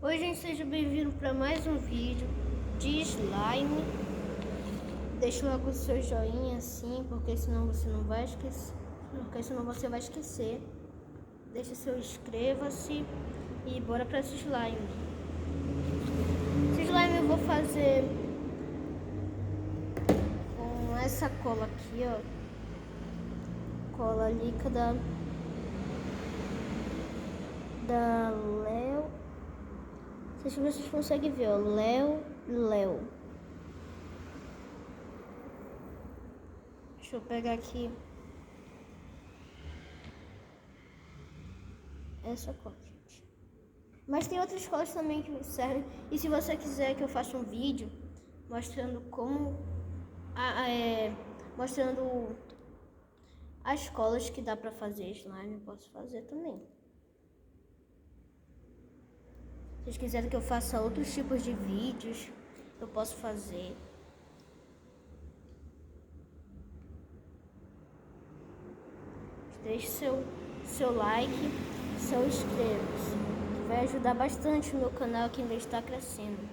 Oi, gente, seja bem-vindo para mais um vídeo de slime. Deixa logo o seu joinha assim, porque senão você não vai esquecer. Deixa seu inscreva-se e bora para esse slime. Esse slime eu vou fazer com essa cola aqui, ó. Cola líquida da Léo. Não sei se vocês conseguem ver, ó. Léo. Deixa eu pegar aqui essa cola, gente. Mas tem outras colas também que me servem. E se você quiser que eu faça um vídeo mostrando como mostrando as colas que dá pra fazer slime, eu posso fazer também. Se vocês quiserem que eu faça outros tipos de vídeos, eu posso fazer. Deixe seu like, seu inscreva-se, que vai ajudar bastante o meu canal que ainda está crescendo.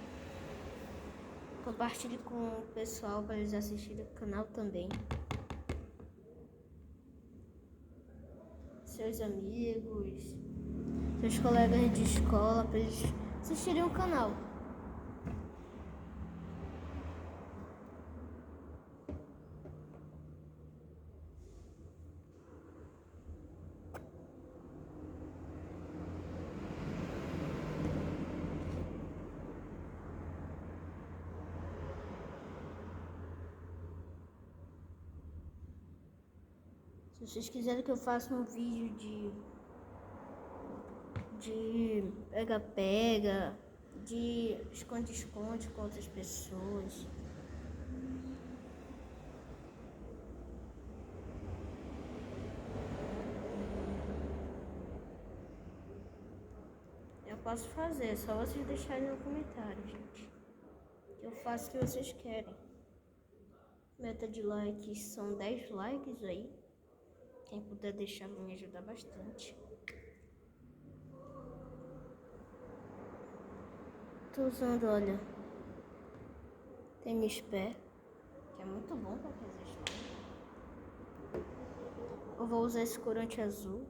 Compartilhe com o pessoal para eles assistirem o canal também. Seus amigos, seus colegas de escola, para eles assistirem o canal. Se vocês quiserem que eu faça um vídeo de pega-pega, de esconde-esconde com outras pessoas, eu posso fazer, é só vocês deixarem no comentário, gente. Eu faço o que vocês querem. Meta de likes são 10 likes aí. Quem puder deixar vai me ajudar bastante. Tô usando, olha, tênis pé, que é muito bom pra fazer slime. Eu vou usar esse corante azul.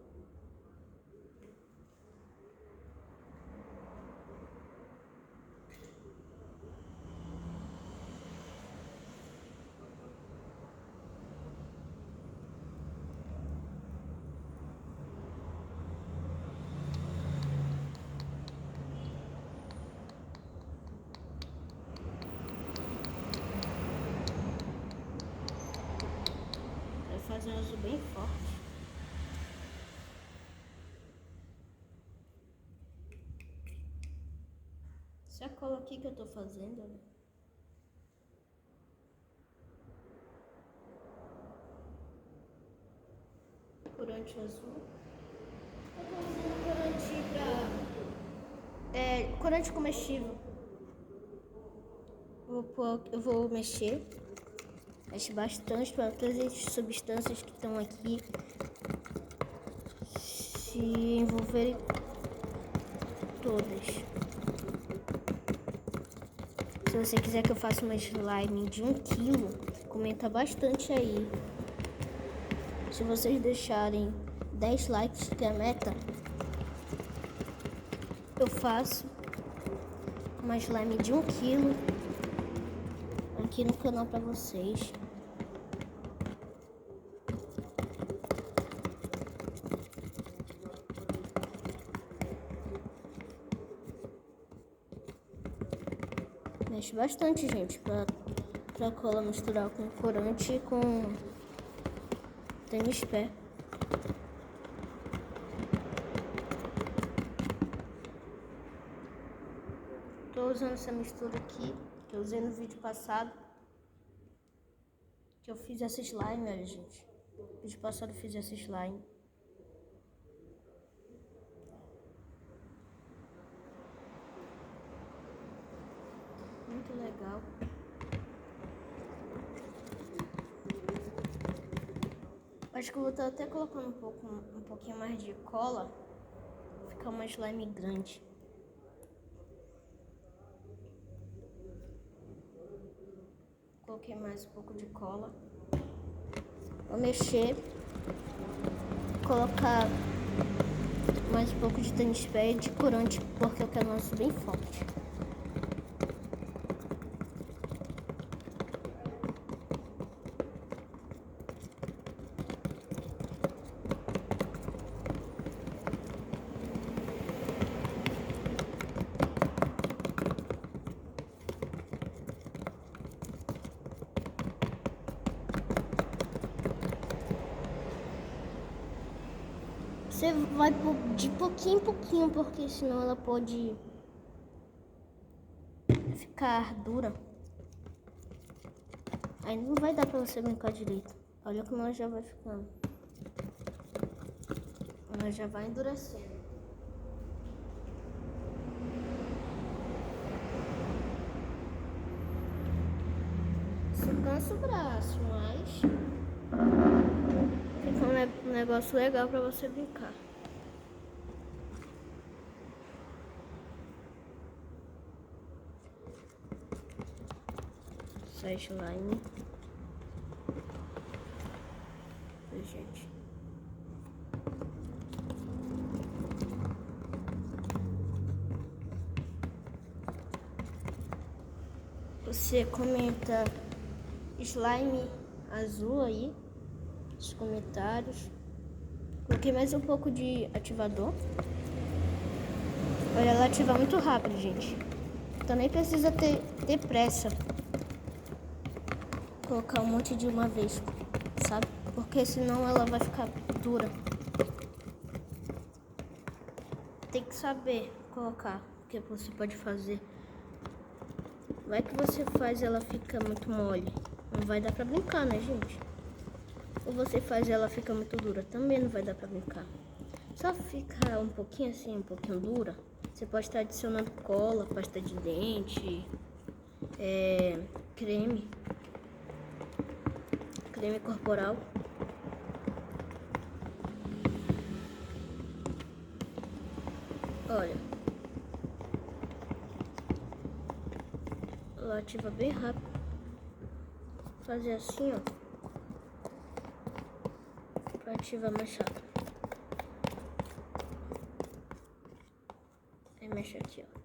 Fazer um azul bem forte. Essa cola aqui que eu tô fazendo, olha. Corante azul. Eu tô usando corante corante comestível. Eu vou mexer. Mexe bastante para todas as substâncias que estão aqui se envolverem todas. Se você quiser que eu faça uma slime de 1 quilo, comenta bastante aí. Se vocês deixarem 10 likes, que é a meta, eu faço uma slime de 1 quilo aqui no canal para vocês. Mexe bastante, gente, pra cola misturar com corante e com tênis pé. Tô usando essa mistura aqui, que eu usei no vídeo passado, que eu fiz essa slime, olha, gente. No vídeo passado eu fiz essa slime. Muito legal. Acho que eu vou estar até colocando um pouquinho mais de cola. Ficar uma slime grande. Coloquei mais um pouco de cola. Vou mexer. Colocar mais um pouco de tênis pé e de corante, porque eu quero um laço bem forte. Você vai de pouquinho em pouquinho, porque senão ela pode ficar dura. Aí não vai dar pra você brincar direito. Olha como ela já vai ficando. Ela já vai endurecendo. Isso cansa o braço, mas fica um negócio legal pra você brincar. Sai slime. Oi, gente. Você comenta slime azul aí nos comentários. Coloquei mais um pouco de ativador. Olha, ela ativa muito rápido, gente. Então nem precisa ter pressa. Colocar um monte de uma vez, sabe? Porque senão ela vai ficar dura. Tem que saber colocar o que você pode fazer. Vai que você faz ela fica muito mole. Não vai dar pra brincar, né, gente? Ou você faz ela fica muito dura. Também não vai dar pra brincar. Só fica um pouquinho assim, um pouquinho dura. Você pode estar adicionando cola, pasta de dente, creme corporal. Olha, ela ativa bem rápido. Fazer assim, ó, pra ativar mais rápido. Aí mexe aqui, ó.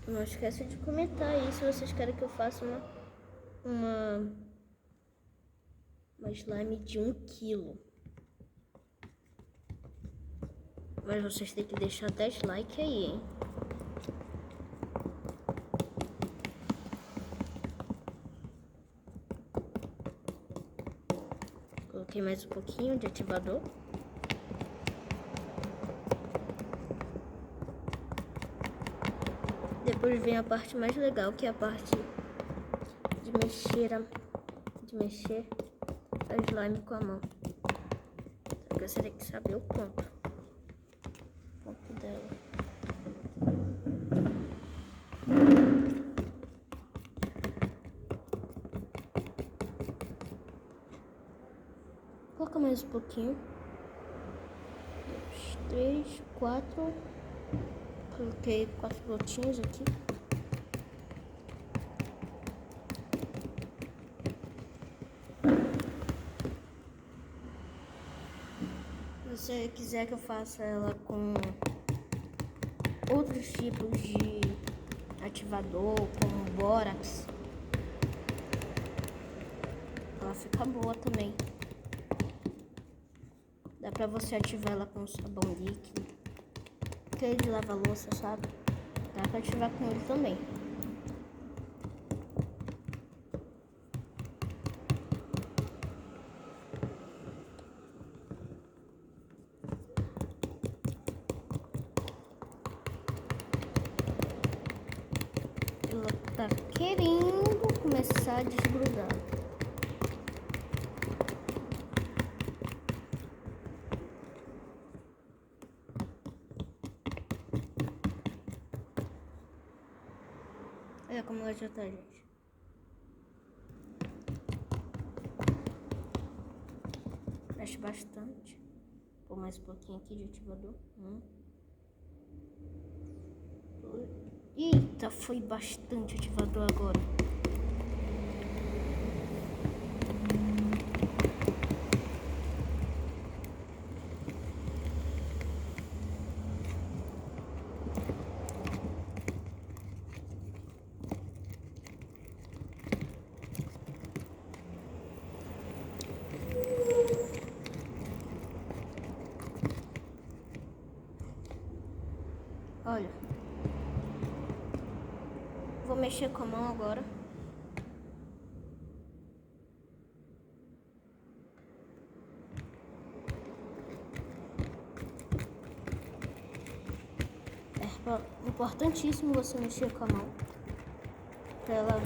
Não esqueça de comentar aí se vocês querem que eu faça uma slime de 1 quilo. Mas vocês têm que deixar 10 likes aí, hein? Coloquei mais um pouquinho de ativador. Depois vem a parte mais legal, que é a parte de mexer a slime com a mão. Só que você tem que saber o ponto dela. Coloca mais um pouquinho. 3, 4. Coloquei 4 gotinhas aqui. Se você quiser que eu faça ela com outros tipos de ativador, como bórax, ela fica boa também. Dá pra você ativar ela com sabão líquido, aquele de lavar louça, sabe? Dá pra ativar com ele também. Ela tá querendo começar a desgrudar. Olha como ela já tá, gente. Mexe bastante. Pôr mais um pouquinho aqui de ativador. Eita, foi bastante ativador agora. Olha, vou mexer com a mão agora. É importantíssimo você mexer com a mão para ela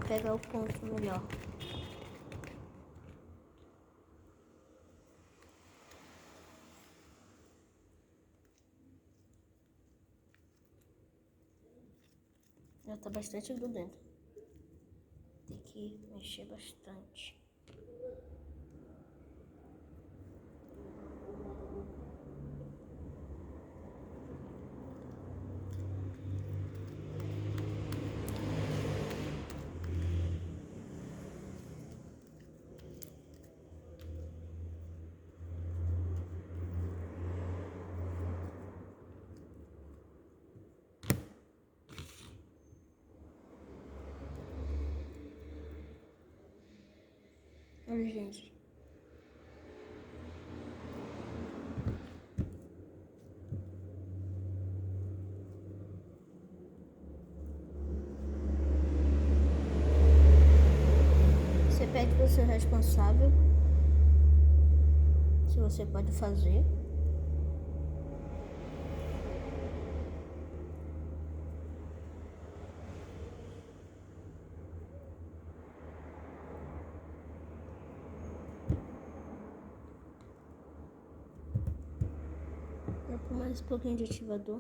pegar o ponto melhor. Já tá bastante grudento. Tem que mexer bastante. Olha, gente. Você pede para o seu responsável se você pode fazer. Vou pôr mais um pouquinho de ativador.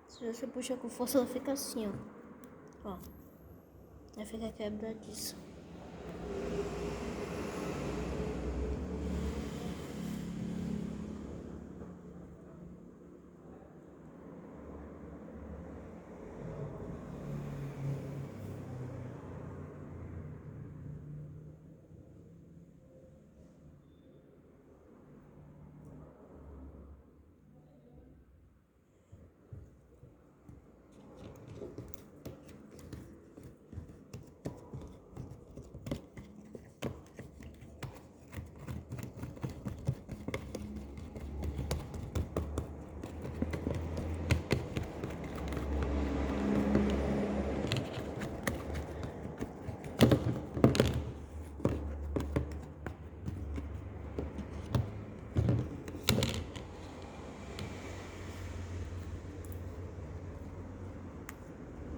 Se você puxa com força, ela fica assim, ó. Ela fica quebradiça.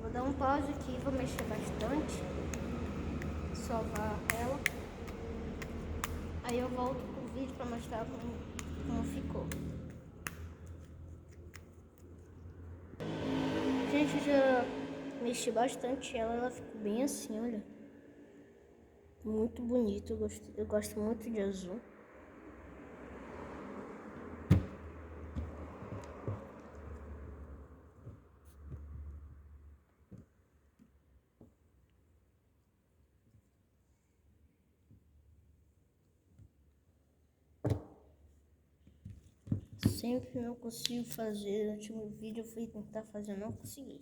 Vou dar um pause aqui, vou mexer bastante, sovar ela. Aí eu volto pro vídeo para mostrar como ficou. Gente, já mexi bastante ela ficou bem assim, olha. Muito bonito, eu gosto muito de azul. Sempre não consigo fazer. No último vídeo eu fui tentar fazer, não consegui.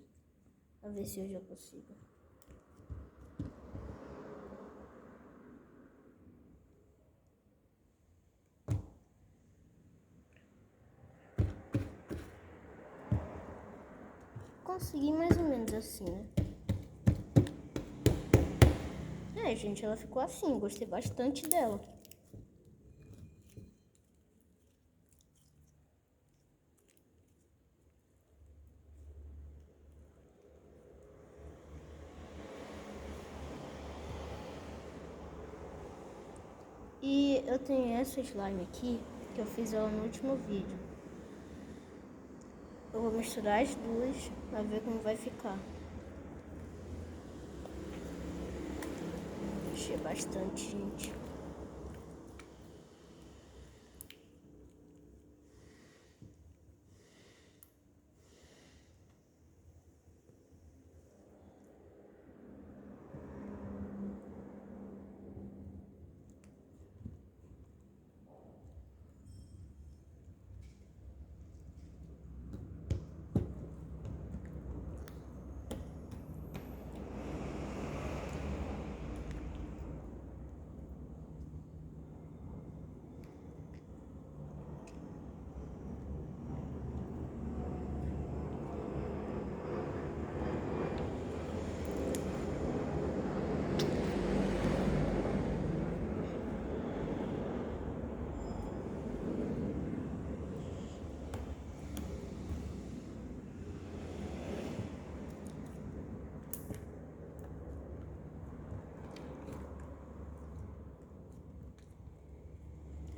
A ver se hoje eu consigo. consegui mais ou menos assim, né? É, gente, ela ficou assim, gostei bastante dela. E eu tenho essa slime aqui, que eu fiz ela no último vídeo. Eu vou misturar as duas pra ver como vai ficar. Achei bastante, gente.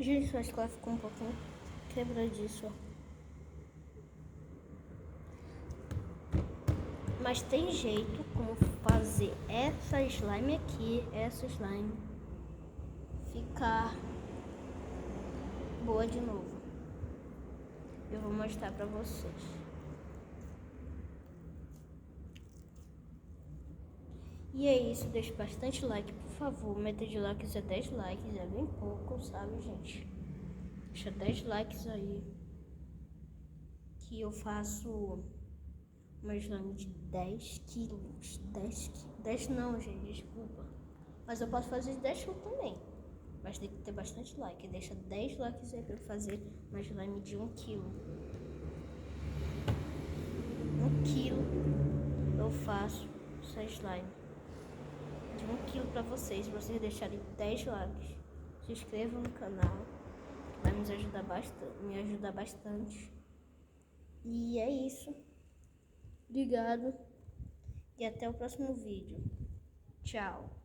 Gente, acho que ela ficou um pouquinho quebradiço, ó. Mas tem jeito como fazer essa slime aqui, essa slime, ficar boa de novo. Eu vou mostrar pra vocês. E é isso, deixa bastante like, por favor. Meta de likes é 10 likes, é bem pouco, sabe, gente? Deixa 10 likes aí, que eu faço uma slime de 10 quilos. 10 não, gente, desculpa. Mas eu posso fazer de 10 quilos também. Mas tem que ter bastante like. Deixa 10 likes aí pra eu fazer uma slime de 1 quilo. 1 quilo eu faço essa slime de 1 quilo pra vocês. Se vocês deixarem 10 likes, se inscrevam no canal. Vai me ajudar bastante. E é isso. Obrigado. E até o próximo vídeo. Tchau.